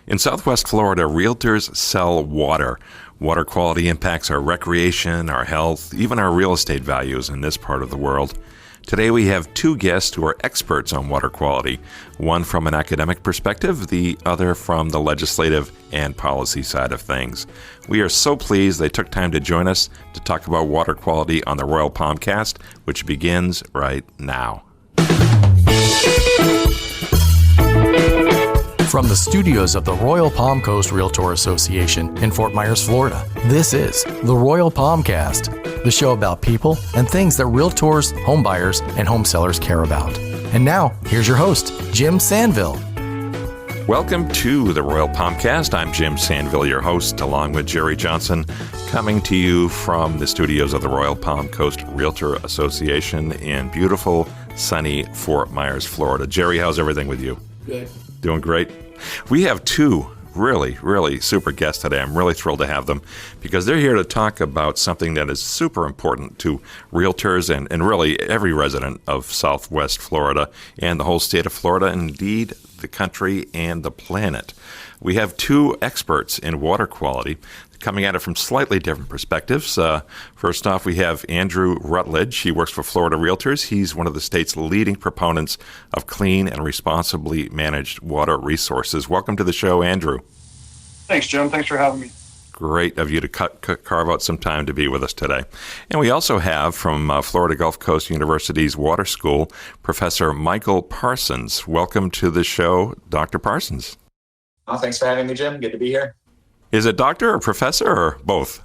In Southwest Florida, realtors sell water. Water quality impacts our recreation, our health, even our real estate values in this part of the world. Today we have two guests who are experts on water quality, one from an academic perspective, the other from the legislative and policy side of things. We are so pleased they took time to join us to talk about water quality on the Royal Palmcast, which begins right now. From the studios of the Royal Palm Coast Realtor Association in Fort Myers, Florida, this is the Royal Palmcast, the show about people and things that realtors, homebuyers, and home sellers care about. And now, here's your host, Jim Sandville. Welcome to the Royal Palmcast. I'm Jim Sandville, your host, along with Jerry Johnson, coming to you from the studios of the Royal Palm Coast Realtor Association in beautiful, sunny Fort Myers, Florida. Jerry, how's everything with you? Good. Doing great. We have two really super guests today. I'm really thrilled to have them because they're here to talk about something that is super important to realtors and really every resident of Southwest Florida and the whole state of Florida, indeed the country and the planet. We have two experts in water quality coming at it from slightly different perspectives. First off, we have Andrew Rutledge. He works for Florida Realtors. He's one of the state's leading proponents of clean and responsibly managed water resources. Welcome to the show, Andrew. Thanks, Jim. Thanks for having me. Great of you to carve out some time to be with us today. And we also have from Florida Gulf Coast University's Water School, Professor Michael Parsons. Welcome to the show, Dr. Parsons. Oh, thanks for having me, Jim. Good to be here. Is it doctor or professor or both?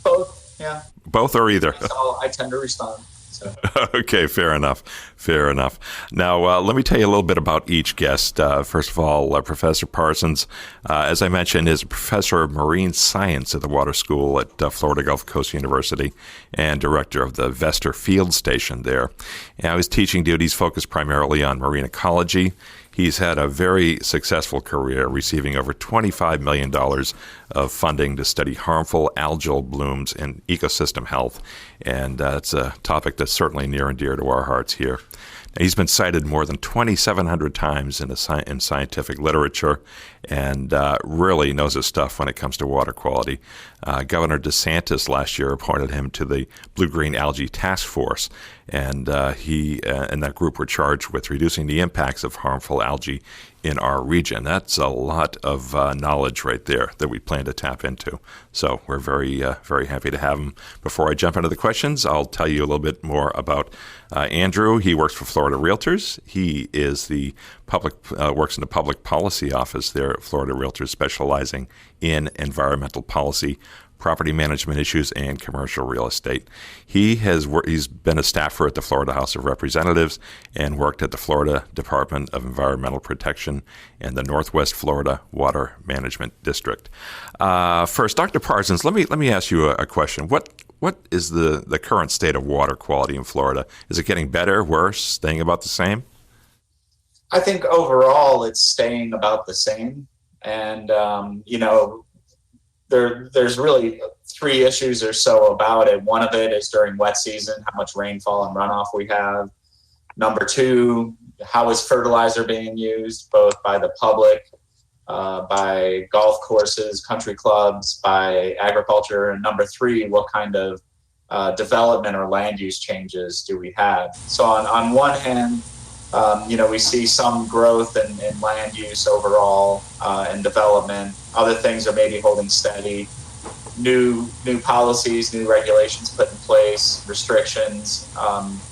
Both, yeah. Both or either? So I tend to respond. So. Okay, fair enough. Now, let me tell you a little bit about each guest. First of all, Professor Parsons, as I mentioned, is a professor of marine science at the Water School at Florida Gulf Coast University and director of the Vester Field Station there. Now, his teaching duties focus primarily on marine ecology. He's had a very successful career, receiving over $25 million of funding to study harmful algal blooms and ecosystem health. And it's a topic that's certainly near and dear to our hearts here. Now, he's been cited more than 2,700 times in scientific literature and really knows his stuff when it comes to water quality. Governor DeSantis last year appointed him to the Blue-Green Algae Task Force, and he and that group were charged with reducing the impacts of harmful algae in our region. That's a lot of knowledge right there that we plan to tap into. So we're very happy to have him. Before I jump into the questions, I'll tell you a little bit more about Andrew. He works for Florida Realtors. He is works in the public policy office there at Florida Realtors, specializing in environmental policy, property management issues, and commercial real estate. He's been a staffer at the Florida House of Representatives and worked at the Florida Department of Environmental Protection and the Northwest Florida Water Management District. First, Dr. Parsons, let me ask you a question. What is the current state of water quality in Florida? Is it getting better, worse, staying about the same? I think overall it's staying about the same. And, there's really three issues or so about it. One of it is during wet season, how much rainfall and runoff we have. Number two, how is fertilizer being used, both by the public, by golf courses, country clubs, by agriculture. And number three, what kind of development or land use changes do we have? So on one hand, we see some growth in land use overall and development. Other things are maybe holding steady. New policies, new regulations put in place, restrictions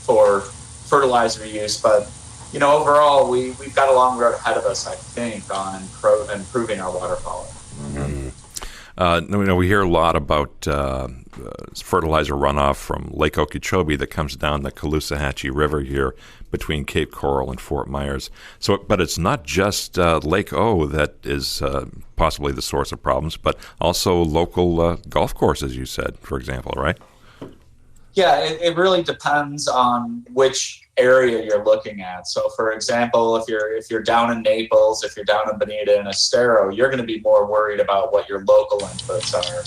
for fertilizer use. But, overall, we've got a long road ahead of us, I think, on improving our water quality. Mm-hmm. We hear a lot about fertilizer runoff from Lake Okeechobee that comes down the Caloosahatchee River here between Cape Coral and Fort Myers. But it's not just Lake O that is possibly the source of problems, but also local golf courses, you said, for example, right? Yeah, it really depends on which area you're looking at. So, for example, if you're down in Naples, if you're down in Bonita and Estero, you're going to be more worried about what your local inputs are.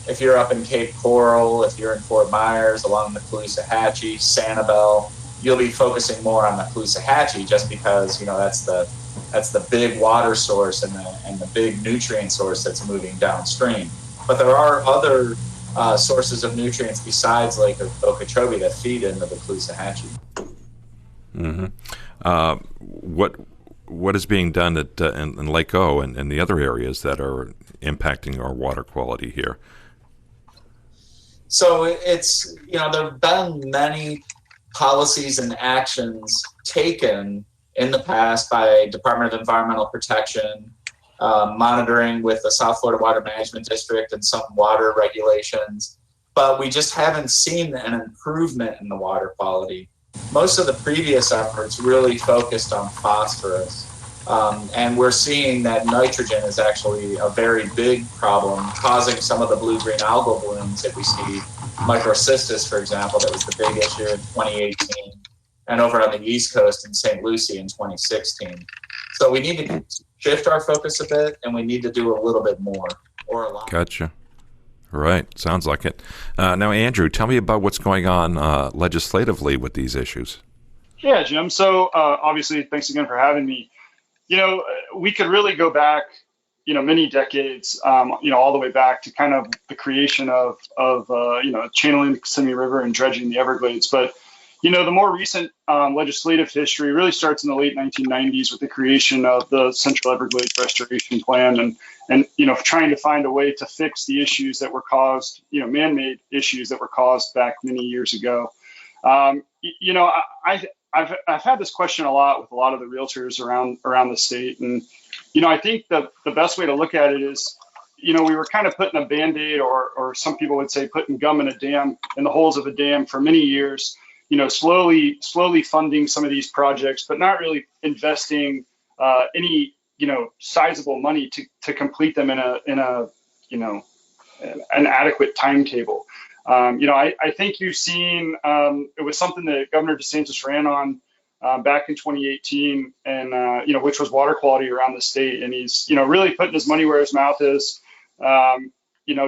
If you're up in Cape Coral, if you're in Fort Myers, along the Caloosahatchee, Sanibel, you'll be focusing more on the Caloosahatchee just because, that's the That's the big water source and the big nutrient source that's moving downstream. But there are other sources of nutrients besides Lake Okeechobee that feed into the Caloosahatchee. Mm-hmm. What is being done in Lake O and the other areas that are impacting our water quality here? So it's, there have been many policies and actions taken in the past by Department of Environmental Protection, monitoring with the South Florida Water Management District and some water regulations, but we just haven't seen an improvement in the water quality. Most of the previous efforts really focused on phosphorus, and we're seeing that nitrogen is actually a very big problem, causing some of the blue-green algal blooms that we see. Microcystis, for example, that was the big issue in 2018, and over on the East Coast in St. Lucie in 2016. So we need to shift our focus a bit, and we need to do a little bit more, or a lot. Gotcha. Right. Sounds like it. Now, Andrew, tell me about what's going on legislatively with these issues. Yeah, Jim. So obviously, thanks again for having me. We could really go back, many decades, all the way back to kind of the creation of channeling the Kissimmee River and dredging the Everglades. But, the more recent legislative history really starts in the late 1990s with the creation of the Central Everglades Restoration Plan and trying to find a way to fix the issues that were caused, man-made issues that were caused back many years ago. I've had this question a lot with a lot of the realtors around the state. And, I think the best way to look at it is, we were kind of putting a Band-Aid or some people would say putting gum in the holes of a dam for many years, slowly funding some of these projects, but not really investing any, sizable money to complete them in an adequate timetable. I think you've seen it was something that Governor DeSantis ran on back in 2018, and which was water quality around the state. And he's really putting his money where his mouth is.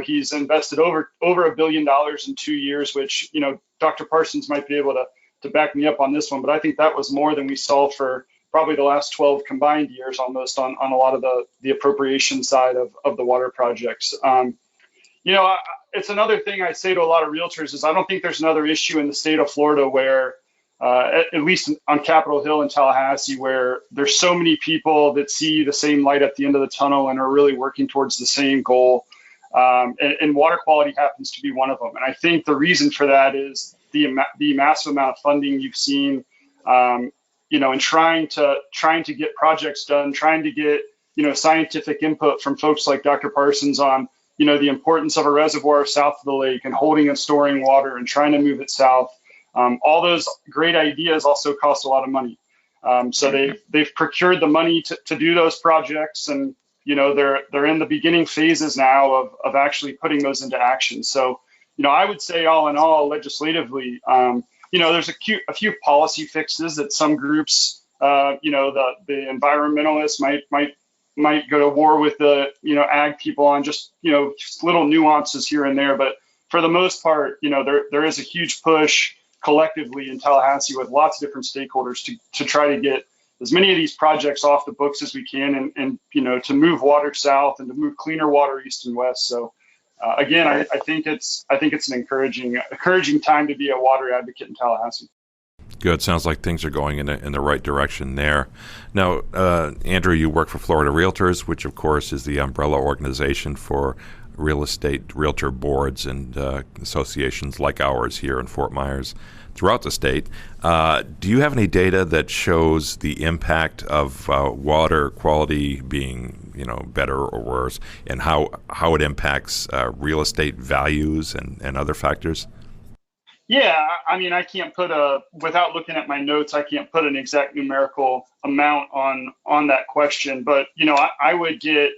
He's invested over $1 billion in 2 years, which Dr. Parsons might be able to back me up on this one, but I think that was more than we saw for probably the last 12 combined years almost on a lot of the appropriation side of the water projects. It's another thing I say to a lot of realtors is I don't think there's another issue in the state of Florida where, at least on Capitol Hill in Tallahassee, where there's so many people that see the same light at the end of the tunnel and are really working towards the same goal. And water quality happens to be one of them. And I think the reason for that is the massive amount of funding you've seen, and trying to get projects done, trying to get, scientific input from folks like Dr. Parsons on, the importance of a reservoir south of the lake and holding and storing water and trying to move it south. All those great ideas also cost a lot of money. So they've procured the money to do those projects, and they're in the beginning phases now of actually putting those into action. So I would say all in all, legislatively, there's a few policy fixes that some groups, the environmentalists might go to war with the ag people on, just little nuances here and there. But for the most part, there is a huge push collectively in Tallahassee with lots of different stakeholders to try to get as many of these projects off the books as we can, and to move water south and to move cleaner water east and west. So again, I think it's an encouraging time to be a water advocate in Tallahassee. Good. Sounds like things are going in the right direction there. Now, Andrew, you work for Florida Realtors, which of course is the umbrella organization for real estate realtor boards and associations like ours here in Fort Myers throughout the state. Do you have any data that shows the impact of water quality being, better or worse, and how it impacts real estate values and other factors? Yeah, I mean, I can't without looking at my notes, I can't put an exact numerical amount on that question. But, I would get,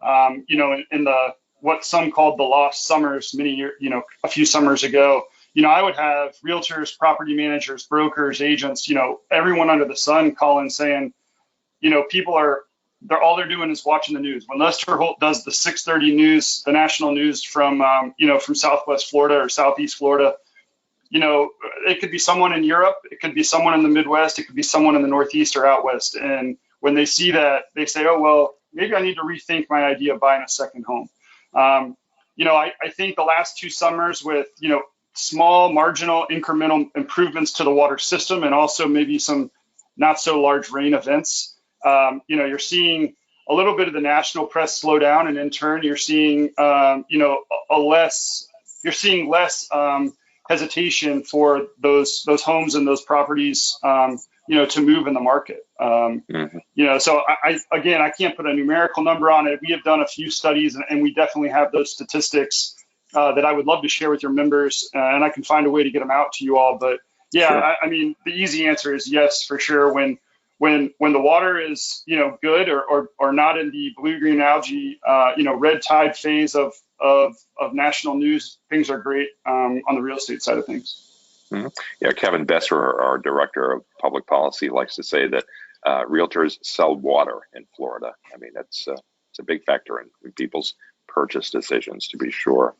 in the what some called the lost summers a few summers ago, I would have realtors, property managers, brokers, agents, everyone under the sun calling saying, people all they're doing is watching the news. When Lester Holt does the 6:30 news, the national news from Southwest Florida or Southeast Florida, it could be someone in Europe, it could be someone in the Midwest, it could be someone in the Northeast or out West. And when they see that, they say, oh, well, maybe I need to rethink my idea of buying a second home. I think the last 2 summers with, small marginal incremental improvements to the water system and also maybe some not so large rain events, you're seeing a little bit of the national press slow down, and in turn, you're seeing, less hesitation for those homes and those properties, to move in the market. So I can't put a numerical number on it. We have done a few studies, and we definitely have those statistics that I would love to share with your members, and I can find a way to get them out to you all. But yeah, sure. The easy answer is yes, for sure. When the water is, good or not in the blue-green algae, red tide phase of national news, things are great on the real estate side of things. Mm-hmm. Yeah, Kevin Besser, our director of public policy, likes to say that realtors sell water in Florida. I mean, it's a big factor in people's purchase decisions, to be sure.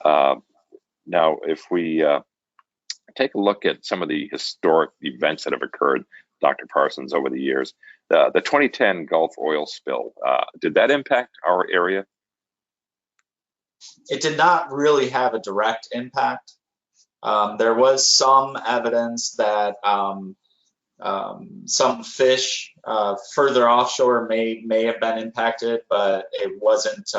Now, if we take a look at some of the historic events that have occurred, Dr. Parsons, over the years, the 2010 Gulf oil spill, did that impact our area? It did not really have a direct impact. There was some evidence that some fish further offshore may have been impacted, but it wasn't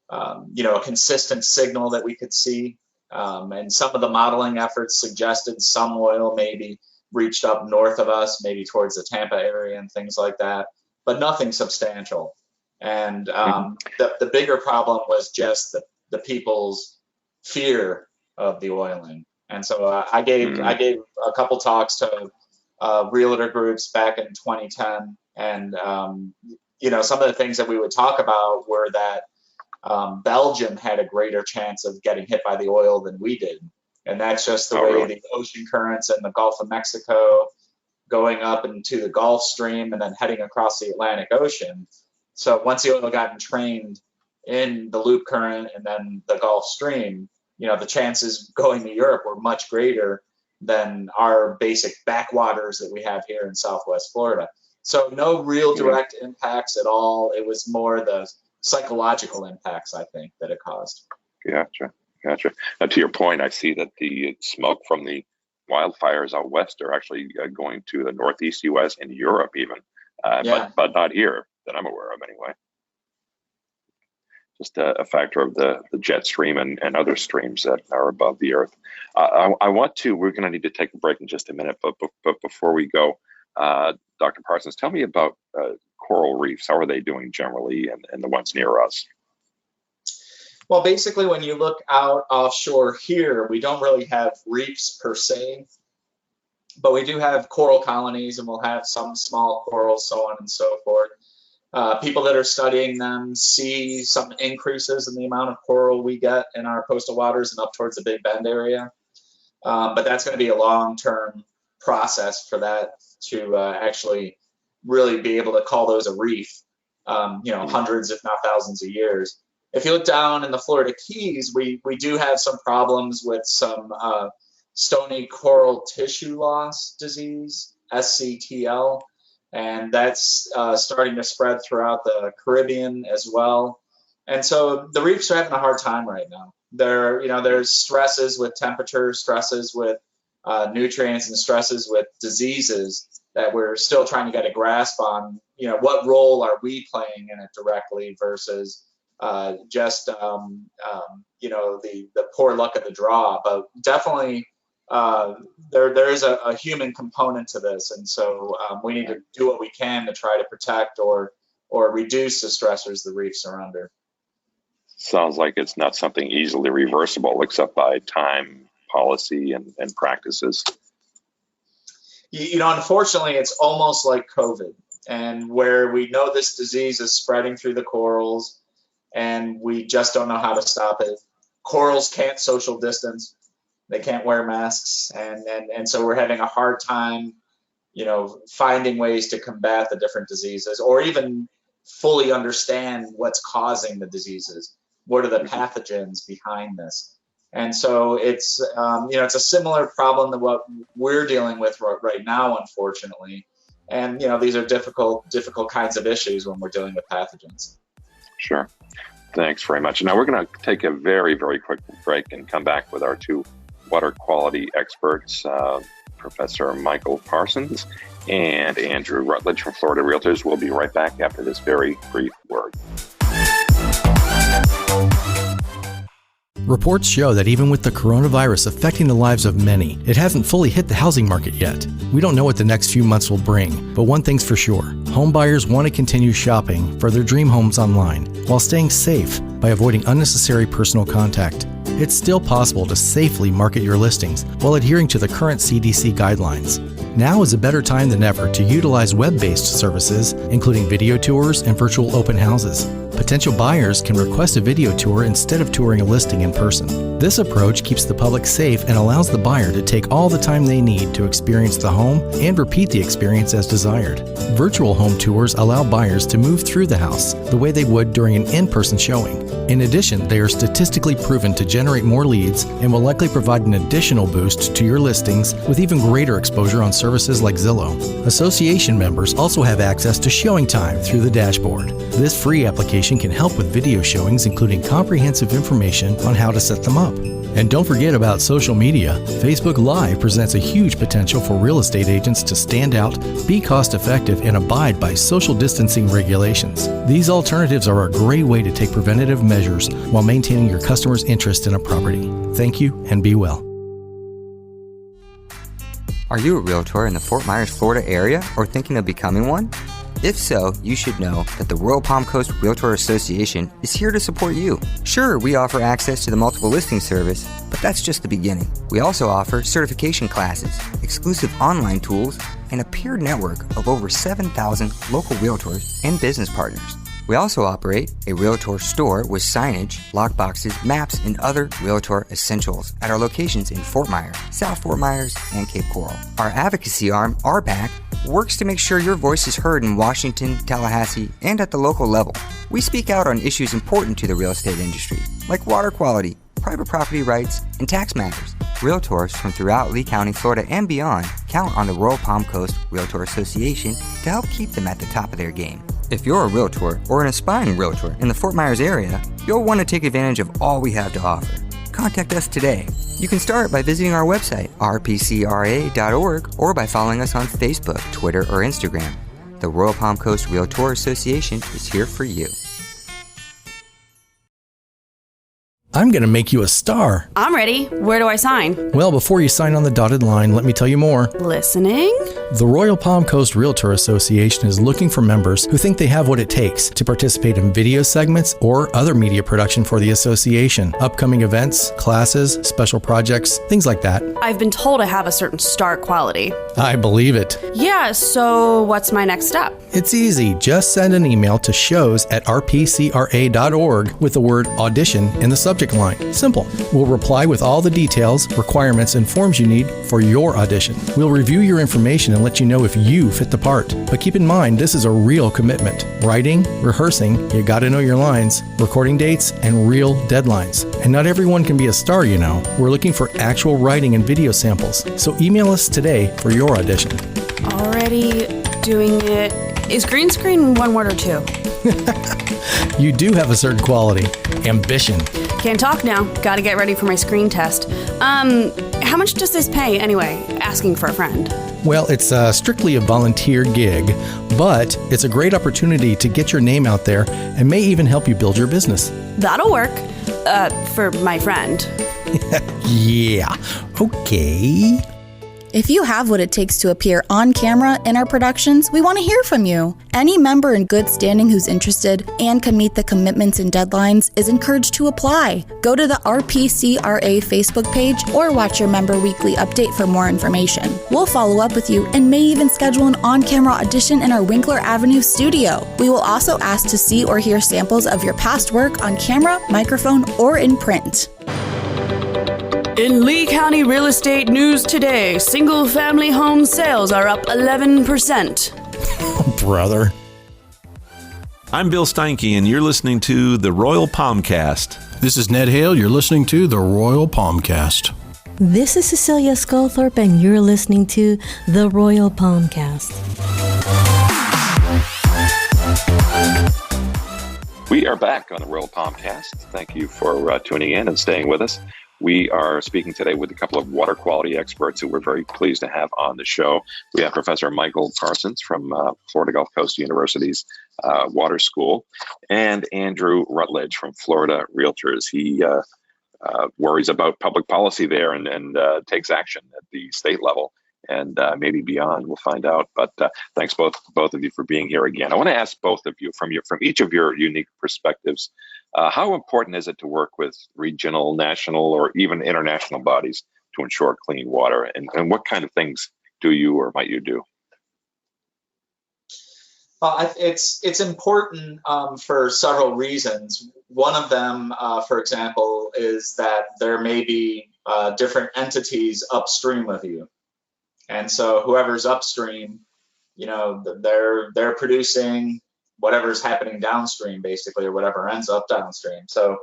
a consistent signal that we could see. And some of the modeling efforts suggested some oil maybe reached up north of us, maybe towards the Tampa area and things like that, but nothing substantial. And the bigger problem was just the people's fear of the oiling. And so I gave a couple talks to realtor groups back in 2010, and some of the things that we would talk about were that Belgium had a greater chance of getting hit by the oil than we did. And that's just the way the ocean currents in the Gulf of Mexico going up into the Gulf Stream and then heading across the Atlantic Ocean. So once the oil got entrained in the loop current and then the Gulf Stream, the chances going to Europe were much greater than our basic backwaters that we have here in Southwest Florida. So no real direct impacts at all. It was more the psychological impacts, I think, that it caused. Gotcha. Now, to your point, I see that the smoke from the wildfires out west are actually going to the northeast U.S. and Europe even, but not here that I'm aware of anyway. Just a factor of the jet stream and other streams that are above the earth. We're going to need to take a break in just a minute, but before we go, Dr. Parsons, tell me about coral reefs. How are they doing generally and the ones near us? Well, basically, when you look out offshore here, we don't really have reefs per se, but we do have coral colonies, and we'll have some small corals, so on and so forth. People that are studying them see some increases in the amount of coral we get in our coastal waters and up towards the Big Bend area. But that's going to be a long-term process for that to actually really be able to call those a reef, hundreds, if not thousands of years. If you look down in the Florida Keys, we do have some problems with some stony coral tissue loss disease, SCTL, and that's starting to spread throughout the Caribbean as well. And so the reefs are having a hard time right now. There's stresses with temperature, stresses with nutrients, and stresses with diseases that we're still trying to get a grasp on. What role are we playing in it directly versus just the poor luck of the draw. But definitely there is a human component to this, and so we need to do what we can to try to protect or reduce the stressors the reefs are under. Sounds like it's not something easily reversible except by time, policy, and practices. Unfortunately, it's almost like COVID, and where we know this disease is spreading through the corals, and we just don't know how to stop it. Corals can't social distance. They can't wear masks. And so we're having a hard time, finding ways to combat the different diseases or even fully understand what's causing the diseases. What are the pathogens behind this? And so it's, it's a similar problem to what we're dealing with right now, unfortunately. And, these are difficult kinds of issues when we're dealing with pathogens. Sure. Thanks very much. Now we're going to take a very, very quick break and come back with our two water quality experts, Professor Michael Parsons and Andrew Rutledge from Florida Realtors. We'll be right back after this very brief word. Reports show that even with the coronavirus affecting the lives of many, it hasn't fully hit the housing market yet. We don't know what the next few months will bring, but one thing's for sure. Home buyers want to continue shopping for their dream homes online while staying safe by avoiding unnecessary personal contact. It's still possible to safely market your listings while adhering to the current CDC guidelines. Now is a better time than ever to utilize web-based services, including video tours and virtual open houses. Potential buyers can request a video tour instead of touring a listing in person. This approach keeps the public safe and allows the buyer to take all the time they need to experience the home and repeat the experience as desired. Virtual home tours allow buyers to move through the house the way they would during an in-person showing. In addition, they are statistically proven to generate more leads and will likely provide an additional boost to your listings with even greater exposure on services like Zillow. Association members also have access to showing time through the dashboard. This free application can help with video showings, including comprehensive information on how to set them up. And don't forget about social media. Facebook Live presents a huge potential for real estate agents to stand out, be cost effective, and abide by social distancing regulations. These alternatives are a great way to take preventative measures while maintaining your customers' interest in a property. Thank you and be well. Are you a realtor in the Fort Myers, Florida area or thinking of becoming one? If so, you should know that the Royal Palm Coast Realtor Association is here to support you. Sure, we offer access to the multiple listing service, but that's just the beginning. We also offer certification classes, exclusive online tools, and a peer network of over 7,000 local realtors and business partners. We also operate a Realtor store with signage, lockboxes, maps, and other Realtor essentials at our locations in Fort Myers, South Fort Myers, and Cape Coral. Our advocacy arm, RPAC, works to make sure your voice is heard in Washington, Tallahassee, and at the local level. We speak out on issues important to the real estate industry, like water quality, private property rights, and tax matters. Realtors from throughout Lee County, Florida, and beyond count on the Royal Palm Coast Realtor Association to help keep them at the top of their game. If you're a realtor or an aspiring realtor in the Fort Myers area, you'll want to take advantage of all we have to offer. Contact us today. You can start by visiting our website, rpcra.org, or by following us on Facebook, Twitter, or Instagram. The Royal Palm Coast Realtor Association is here for you. I'm going to make you a star. I'm ready. Where do I sign? Well, before you sign on the dotted line, let me tell you more. Listening? The Royal Palm Coast Realtor Association is looking for members who think they have what it takes to participate in video segments or other media production for the association, upcoming events, classes, special projects, things like that. I've been told I have a certain star quality. I believe it. Yeah, so what's my next step? It's easy. Just send an email to shows@rpcra.org with the word audition in the subject line. Simple. We'll reply with all the details, requirements, and forms you need for your audition. We'll review your information and let you know if you fit the part. But keep in mind, this is a real commitment. Writing, rehearsing, you gotta know your lines, recording dates, and real deadlines. And not everyone can be a star, you know. We're looking for actual writing and video samples. So email us today for your audition. Already doing it. Is green screen one word or two? You do have a certain quality. Ambition. Can't talk now. Gotta get ready for my screen test. How much does this pay anyway? Asking for a friend. Well, it's strictly a volunteer gig, but it's a great opportunity to get your name out there and may even help you build your business. That'll work. For my friend. Yeah. Okay. If you have what it takes to appear on camera in our productions, we want to hear from you. Any member in good standing who's interested and can meet the commitments and deadlines is encouraged to apply. Go to the RPCRA Facebook page or watch your member weekly update for more information. We'll follow up with you and may even schedule an on-camera audition in our Winkler Avenue studio. We will also ask to see or hear samples of your past work on camera, microphone, or in print. In Lee County real estate news today, single-family home sales are up 11%. Oh, brother. I'm Bill Steinke, and you're listening to the Royal Palmcast. This is Ned Hale. You're listening to the Royal Palmcast. This is Cecilia Sculthorpe, and you're listening to the Royal Palmcast. We are back on the Royal Palmcast. Thank you for tuning in and staying with us. We are speaking today with a couple of water quality experts who we're very pleased to have on the show. We have Professor Michael Parsons from Florida Gulf Coast University's Water School, and Andrew Rutledge from Florida Realtors. He worries about public policy there and takes action at the state level and maybe beyond. We'll find out. But thanks both of you for being here again. I want to ask both of you from each of your unique perspectives, how important is it to work with regional, national, or even international bodies to ensure clean water? And what kind of things do you or might you do? It's important for several reasons. One of them, for example, is that there may be different entities upstream of you. And so whoever's upstream, they're producing whatever's happening downstream, basically, or whatever ends up downstream. So,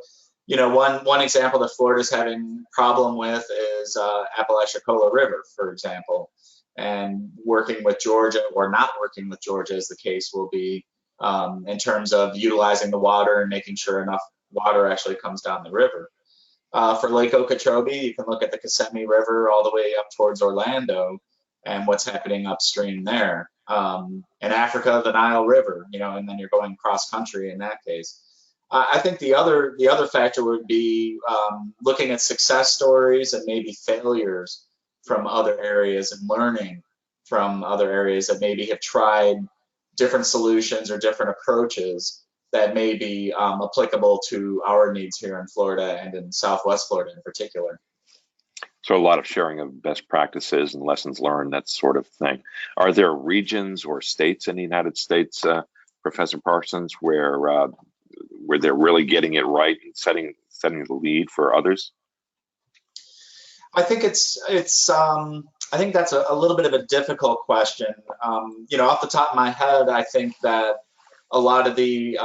one example that Florida's having problem with is Apalachicola River, for example, and working with Georgia or not working with Georgia, as the case will be, in terms of utilizing the water and making sure enough water actually comes down the river. For Lake Okeechobee, you can look at the Kissimmee River all the way up towards Orlando and what's happening upstream there. In Africa, the Nile River, and then you're going cross country in that case. I think the other factor would be looking at success stories and maybe failures from other areas and learning from other areas that maybe have tried different solutions or different approaches that may be applicable to our needs here in Florida and in Southwest Florida in particular. So a lot of sharing of best practices and lessons learned, that sort of thing. Are there regions or states in the United States, Professor Parsons, where they're really getting it right and setting the lead for others? I think I think that's a little bit of a difficult question. Off the top of my head, I think that a lot of the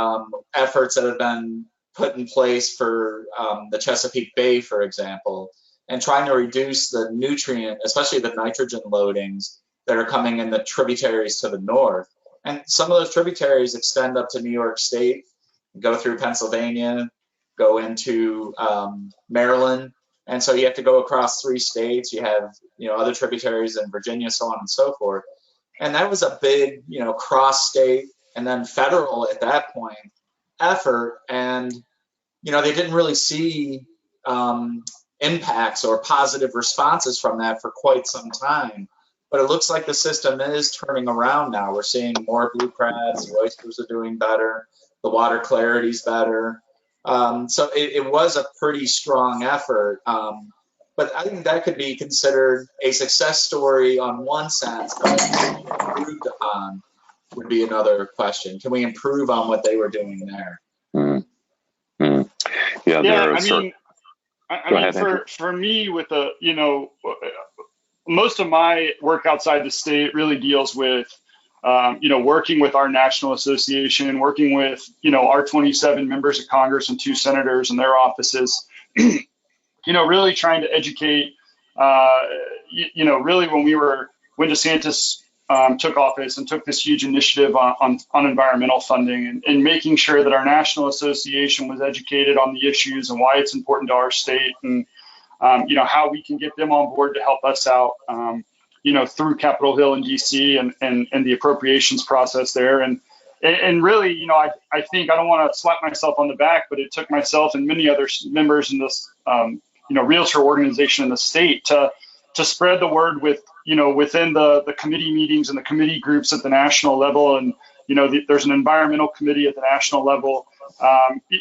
efforts that have been put in place for the Chesapeake Bay, for example, and trying to reduce the nutrient, especially the nitrogen loadings that are coming in the tributaries to the north. And some of those tributaries extend up to New York State, go through Pennsylvania, go into Maryland. And so you have to go across 3 states. You have, other tributaries in Virginia, so on and so forth. And that was a big, cross-state and then federal at that point effort. And, they didn't really see impacts or positive responses from that for quite some time. But it looks like the system is turning around now. We're seeing more blue crabs, the oysters are doing better, the water clarity's better. So it was a pretty strong effort. But I think that could be considered a success story on one sense, but improved upon would be another question. Can we improve on what they were doing there? Mm-hmm. For me, with most of my work outside the state really deals with, working with our national association, working with, our 27 members of Congress and 2 senators and their offices, really trying to educate, really when DeSantis took office and took this huge initiative on environmental funding and making sure that our national association was educated on the issues and why it's important to our state and, how we can get them on board to help us out, through Capitol Hill and DC and the appropriations process there. And really, I think I don't want to slap myself on the back, but it took myself and many other members in this, Realtor organization in the state to spread the word within the committee meetings and the committee groups at the national level. And, there's an environmental committee at the national level,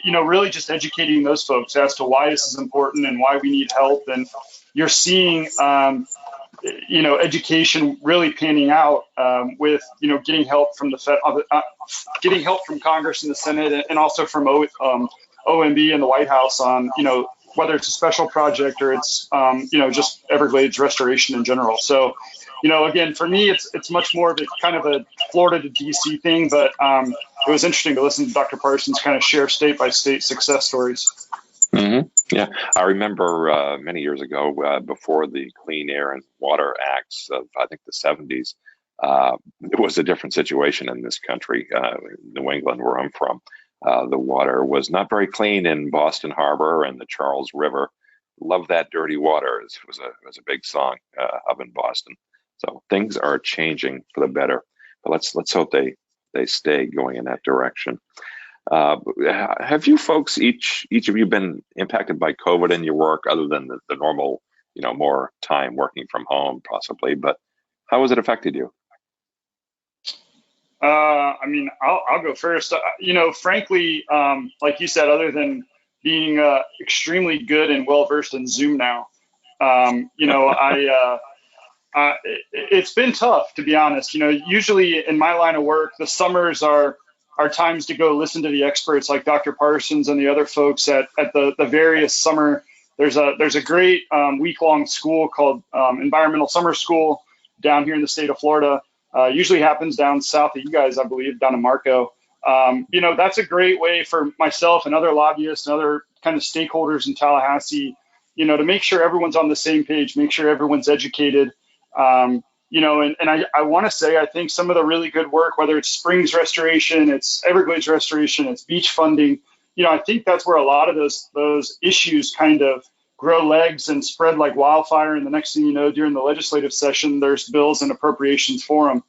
really just educating those folks as to why this is important and why we need help. And you're seeing, education really panning out with, getting help from getting help from Congress and the Senate and also from OMB and the White House on, whether it's a special project or it's, just Everglades restoration in general. So, again, for me, it's much more of a kind of a Florida to DC thing, but it was interesting to listen to Dr. Parsons kind of share state by state success stories. Mm-hmm. Yeah, I remember many years ago, before the Clean Air and Water Acts of, I think, the 70s, it was a different situation in this country, New England, where I'm from. The water was not very clean in Boston Harbor and the Charles River. Love that dirty water was a big song up in Boston. So things are changing for the better, but let's hope they stay going in that direction. Have you folks, each of you, been impacted by COVID in your work, other than the normal, more time working from home, possibly? But how has it affected you? I mean, I'll go first. Frankly, like you said, other than being extremely good and well versed in Zoom now, it's been tough, to be honest. Usually in my line of work, the summers are times to go listen to the experts like Dr. Parsons and the other folks at the various summer. There's a great week-long school called Environmental Summer School down here in the state of Florida. Usually happens down south of you guys, I believe, down in Marco. That's a great way for myself and other lobbyists and other kind of stakeholders in Tallahassee, to make sure everyone's on the same page, make sure everyone's educated. And I want to say, I think some of the really good work, whether it's Springs restoration, it's Everglades restoration, it's beach funding, I think that's where a lot of those issues kind of grow legs and spread like wildfire. And the next thing you know, during the legislative session, there's bills and appropriations for them.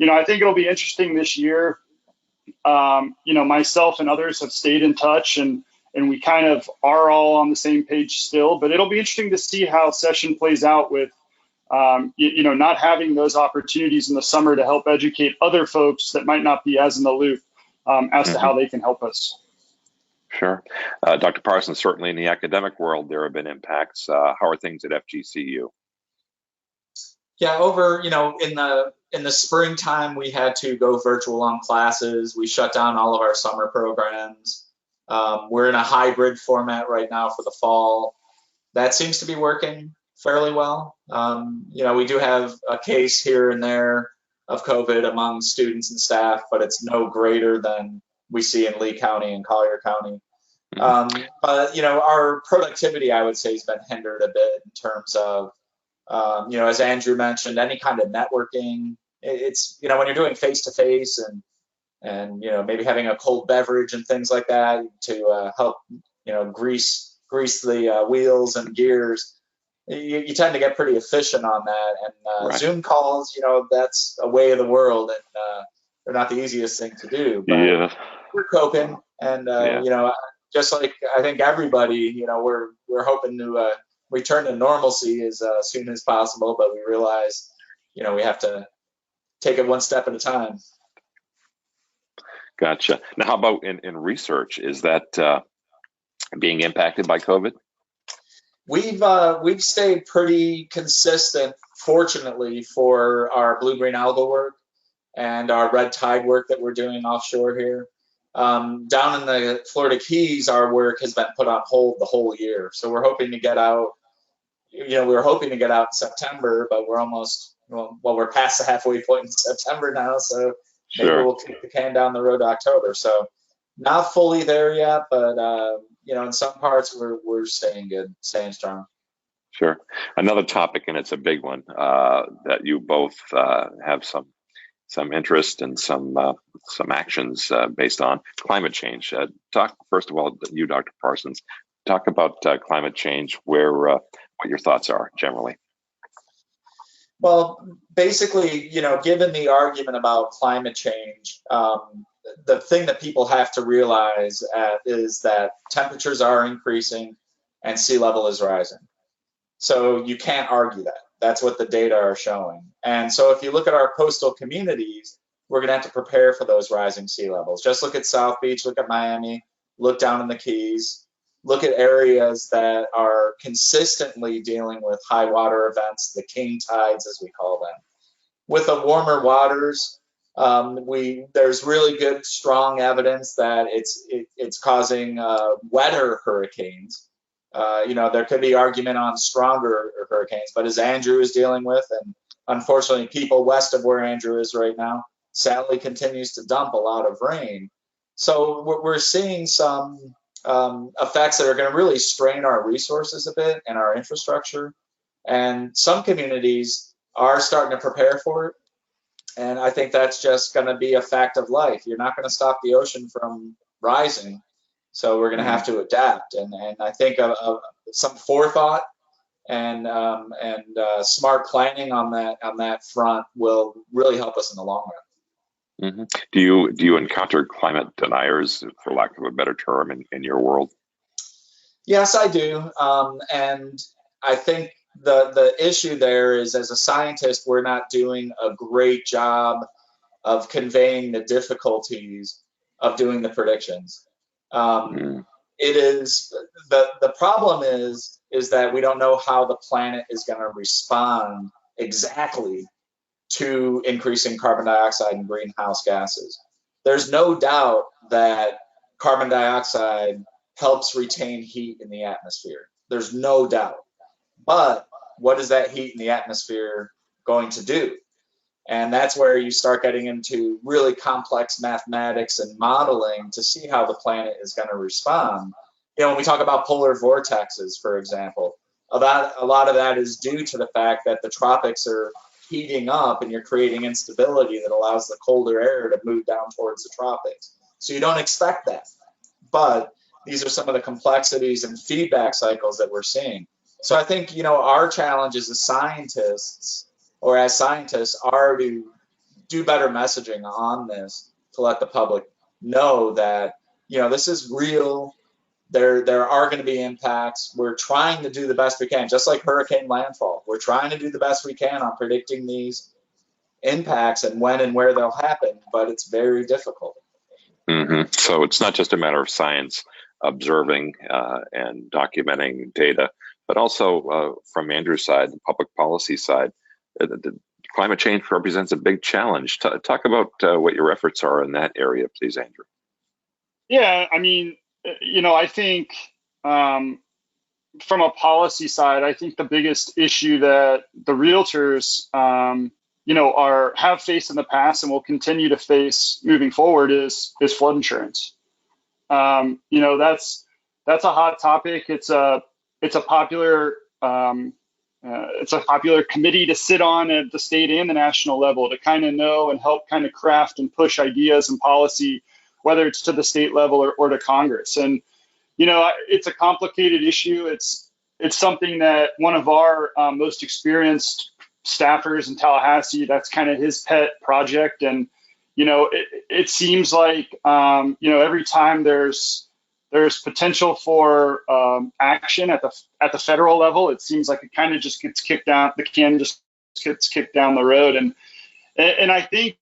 I think it'll be interesting this year. Myself and others have stayed in touch, and we kind of are all on the same page still. But it'll be interesting to see how session plays out with, not having those opportunities in the summer to help educate other folks that might not be as in the loop as to how they can help us. Sure. Dr. Parsons, certainly in the academic world, there have been impacts. How are things at FGCU? Yeah, in the springtime, we had to go virtual on classes. We shut down all of our summer programs. We're in a hybrid format right now for the fall. That seems to be working fairly well. We do have a case here and there of COVID among students and staff, but it's no greater than we see in Lee County and Collier County. But our productivity, I would say, has been hindered a bit in terms of, as Andrew mentioned, any kind of networking. It's, when you're doing face-to-face and maybe having a cold beverage and things like that to help, grease the wheels and gears, you tend to get pretty efficient on that. And right. Zoom calls, that's a way of the world, and they're not the easiest thing to do. But yeah. We're coping, and just like I think everybody, we're hoping to return to normalcy as soon as possible. But we realize, we have to take it one step at a time. Gotcha. Now, how about in research? Is that being impacted by COVID? We've stayed pretty consistent, fortunately, for our blue-green algal work and our red tide work that we're doing offshore here. Down in the Florida Keys, our work has been put on hold the whole year. So we're hoping to get out. We were hoping to get out in September, but we're almost we're past the halfway point in September now. So maybe we'll kick the can down the road to October. So not fully there yet, but in some parts we're staying good, staying strong. Sure. Another topic, and it's a big one, that you both have some interest and some actions based on climate change. Talk first of all, you, Dr. Parsons, talk about climate change, what your thoughts are generally. Well, basically, given the argument about climate change, the thing that people have to realize is that temperatures are increasing and sea level is rising. So you can't argue that. That's what the data are showing. And so if you look at our coastal communities, we're going to have to prepare for those rising sea levels. Just look at South Beach, look at Miami, look down in the Keys, look at areas that are consistently dealing with high water events, the king tides, as we call them. With the warmer waters, there's really good, strong evidence that it's causing wetter hurricanes. There could be argument on stronger hurricanes, but as Andrew is dealing with, and unfortunately people west of where Andrew is right now, Sally continues to dump a lot of rain. So we're seeing some effects that are going to really strain our resources a bit and our infrastructure. And some communities are starting to prepare for it. And I think that's just going to be a fact of life. You're not going to stop the ocean from rising. So we're going to have to adapt. And I think some forethought and smart planning on that front will really help us in the long run. Mm-hmm. Do you encounter climate deniers, for lack of a better term, in your world? Yes, I do. And I think the issue there is, as a scientist, we're not doing a great job of conveying the difficulties of doing the predictions. It is the problem is that we don't know how the planet is going to respond exactly to increasing carbon dioxide and greenhouse gases. There's no doubt that carbon dioxide helps retain heat in the atmosphere. There's no doubt. But what is that heat in the atmosphere going to do? And that's where you start getting into really complex mathematics and modeling to see how the planet is going to respond. When we talk about polar vortexes, for example, a lot of that is due to the fact that the tropics are heating up and you're creating instability that allows the colder air to move down towards the tropics. So you don't expect that. But these are some of the complexities and feedback cycles that we're seeing. So I think, our challenge as scientists are to do better messaging on this, to let the public know that, this is real. There are going to be impacts. We're trying to do the best we can, just like hurricane landfall. We're trying to do the best we can on predicting these impacts and when and where they'll happen, but it's very difficult. Mm-hmm. So it's not just a matter of science observing and documenting data, but also from Andrew's side, the public policy side, the climate change represents a big challenge. Talk about what your efforts are in that area, please, Andrew. Yeah, I mean, I think from a policy side, I think the biggest issue that the realtors, have faced in the past and will continue to face moving forward is flood insurance. That's a hot topic. It's a popular committee to sit on at the state and the national level to kind of know and help kind of craft and push ideas and policy, whether it's to the state level or to Congress. And, it's a complicated issue. It's something that one of our most experienced staffers in Tallahassee, that's kind of his pet project. And, it seems like, every time there's potential for action at the federal level, it seems like it kind of just gets kicked down. The can just gets kicked down the road. And I think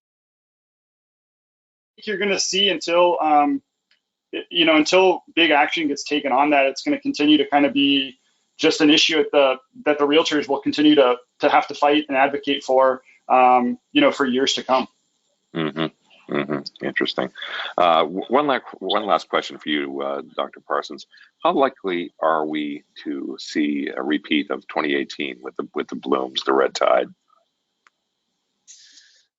you're going to see until big action gets taken on that, it's going to continue to kind of be just an issue that the realtors will continue to have to fight and advocate for, for years to come. Mm-hmm. Mm-hmm. Interesting. One last question for you, Dr. Parsons. How likely are we to see a repeat of 2018 with the blooms, the red tide?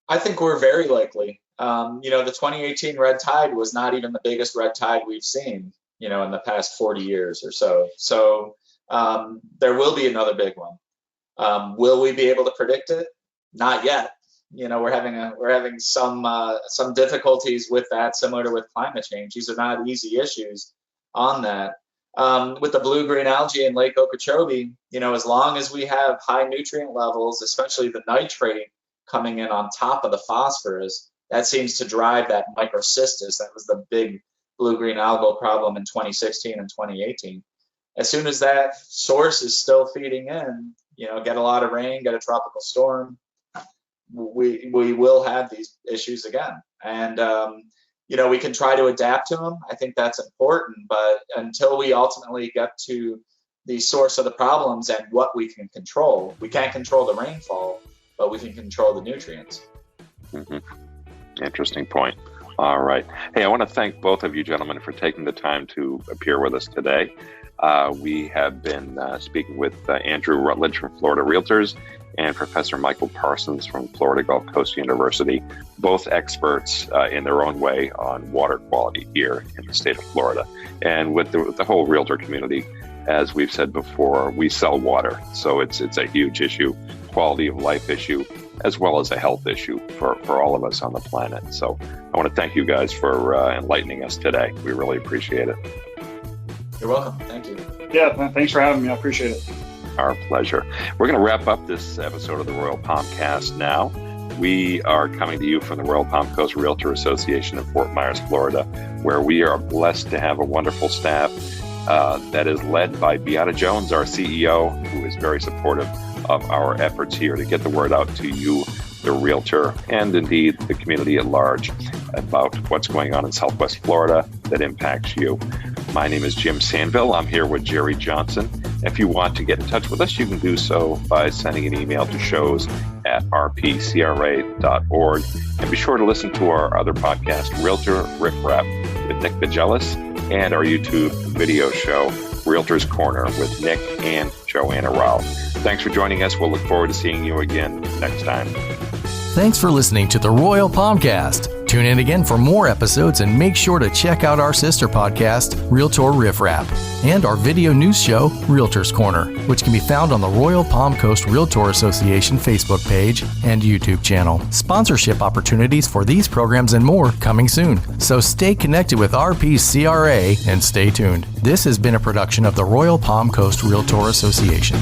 I think we're very likely. The 2018 red tide was not even the biggest red tide we've seen, in the past 40 years or so. So there will be another big one. Will we be able to predict it? Not yet. We're having some difficulties with that, similar to with climate change. These are not easy issues on that. With the blue-green algae in Lake Okeechobee, as long as we have high nutrient levels, especially the nitrate coming in on top of the phosphorus, that seems to drive that microcystis. That was the big blue-green algal problem in 2016 and 2018. As soon as that source is still feeding in, get a lot of rain, get a tropical storm, we will have these issues again. And, we can try to adapt to them. I think that's important. But until we ultimately get to the source of the problems and what we can control, we can't control the rainfall, but we can control the nutrients. Mm-hmm. Interesting point. All right. Hey, I want to thank both of you gentlemen for taking the time to appear with us today. We have been speaking with Andrew Rutledge from Florida Realtors and Professor Michael Parsons from Florida Gulf Coast University, both experts in their own way on water quality here in the state of Florida. And with the whole realtor community, as we've said before, we sell water. So it's a huge issue, quality of life issue, as well as a health issue for all of us on the planet. So I want to thank you guys for enlightening us today. We really appreciate it. You're welcome. Thank you. Yeah, thanks for having me. I appreciate it. Our pleasure. We're going to wrap up this episode of the Royal Palmcast now. We are coming to you from the Royal Palm Coast Realtor Association in Fort Myers, Florida, where we are blessed to have a wonderful staff that is led by Beata Jones, our CEO, who is very supportive of our efforts here to get the word out to you, the realtor, and indeed the community at large about what's going on in Southwest Florida that impacts you. My name is Jim Sandville. I'm here with Jerry Johnson. If you want to get in touch with us, you can do so by sending an email to shows@rpcra.org. And be sure to listen to our other podcast, Realtor Riff Rap with Nick Vagelis, and our YouTube video show, Realtor's Corner with Nick and Joanna Rao. Thanks for joining us. We'll look forward to seeing you again next time. Thanks for listening to the Royal Palmcast. Tune in again for more episodes and make sure to check out our sister podcast, Realtor Riff Rap, and our video news show, Realtor's Corner, which can be found on the Royal Palm Coast Realtor Association Facebook page and YouTube channel. Sponsorship opportunities for these programs and more coming soon. So stay connected with RPCRA and stay tuned. This has been a production of the Royal Palm Coast Realtor Association.